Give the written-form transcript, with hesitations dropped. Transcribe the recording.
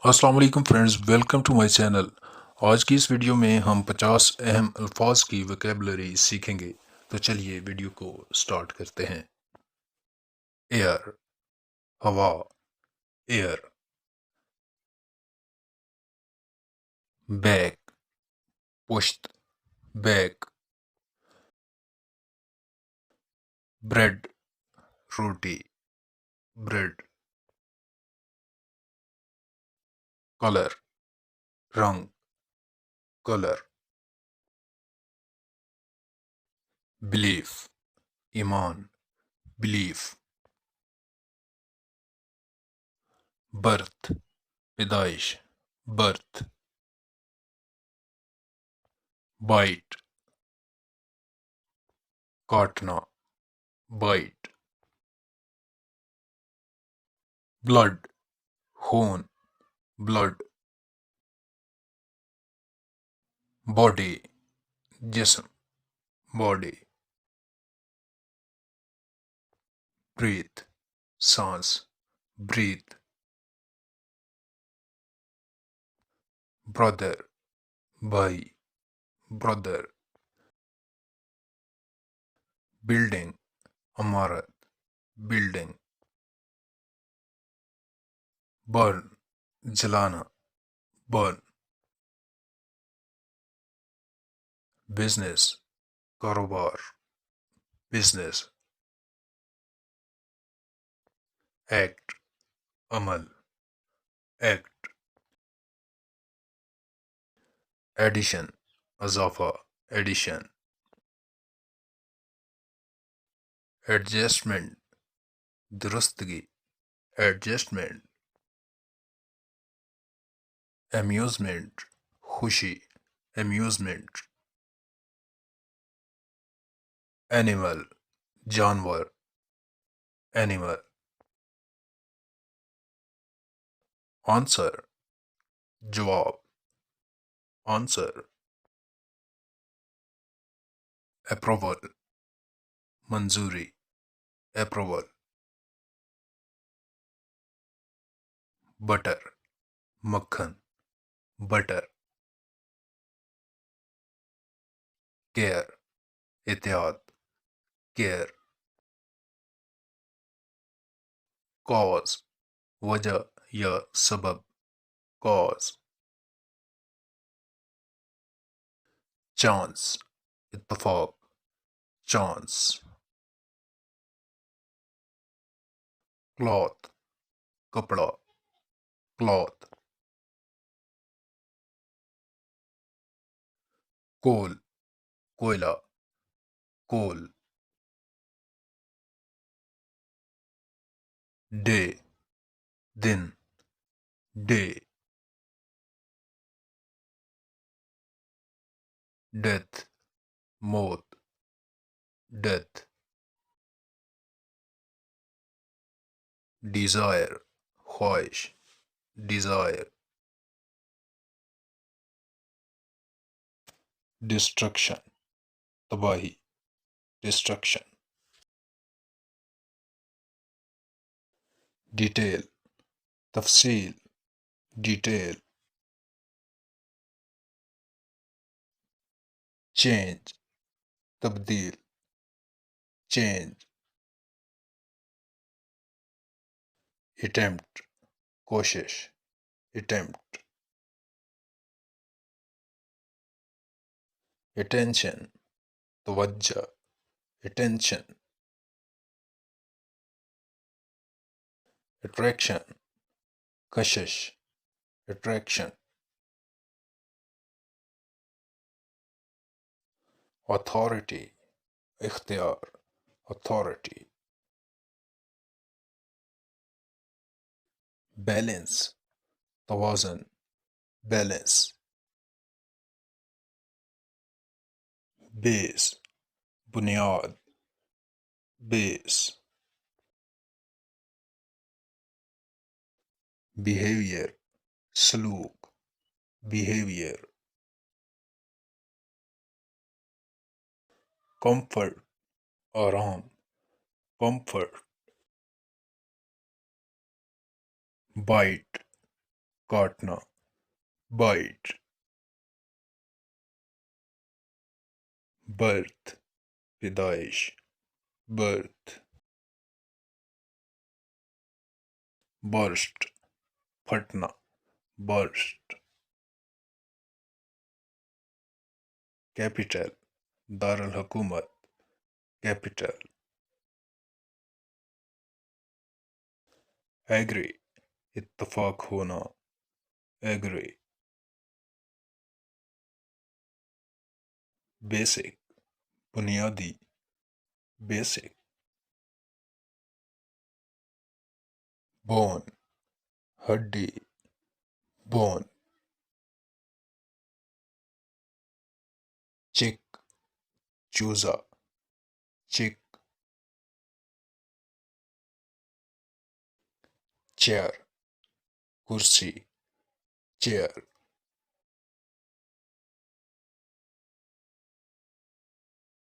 अस्सलाम वालेकुम friends, welcome to my channel. आज की इस वीडियो में हम 50 अहम अल्फाज की वोकेबलरी सीखेंगे। तो चलिए वीडियो को स्टार्ट करते हैं। एयर, हवा, एयर। बैक, पुश्त, बैक। ब्रेड, रोटी, ब्रेड। कलर, रंग, कलर। बिलीफ, ईमान, बिलीफ। बर्थ, पैदाइश, बर्थ। बाइट, काटना, बाइट। ब्लड, खून, ब्लड। बॉडी, जिस्म, बॉडी। ब्रीथ, सांस, ब्रीथ। ब्रदर, भाई, ब्रदर। बिल्डिंग, इमारत, बिल्डिंग। बर्न, जलाना, बर्न। बिजनेस, कारोबार, बिजनेस। एक्ट, अमल, एक्ट। एडिशन, इजाफा, एडिशन। एडजस्टमेंट, दुरुस्तगी, एडजस्टमेंट। अम्यूजमेंट, खुशी, अम्यूजमेंट। एनिमल, जानवर, एनिमल। आंसर, जवाब, आंसर। अप्रूवल, मंजूरी, अप्रूवल। बटर, मक्खन, बटर। केयर, एहतियात, केयर। कॉज, वजह या सबब, कॉज। चांस, इत्तफाक, चांस। क्लॉथ, कपड़ा, क्लॉथ। कोल, कोयला, कोल। डे, दिन, डे। डेथ, मौत, डेथ। डिजायर, ख्वाहिश, डिजायर। डिस्ट्रक्शन, तबाही, डिस्ट्रक्शन। डिटेल, तफसील, डिटेल। चेंज, तब्दील, चेंज। अटेम्प्ट, कोशिश, अटेम्प्ट। अटेंशन, तवज्जो, अटेंशन। अट्रैक्शन, कशिश, अट्रैक्शन। अथॉरिटी, इख्तियार, अथॉरिटी। बैलेंस, तवाज़ुन, बैलेंस। बेस, बुनियाद, बेस। बिहेवियर, सलूक, बिहेवियर। कंफर्ट, आराम, कंफर्ट। बाइट, काटना, बाइट। बर्थ, पैदाइश, बर्थ। बर्स्ट, फटना, बर्स्ट। कैपिटल, दारुल हुकूमत, कैपिटल। एग्री, इत्तफाक होना, एग्री। बेसिक, बुनियादी, बेसिक। बोन, हड्डी, बोन। चिक, चूजा, चिक। चेयर, कुर्सी, चेयर।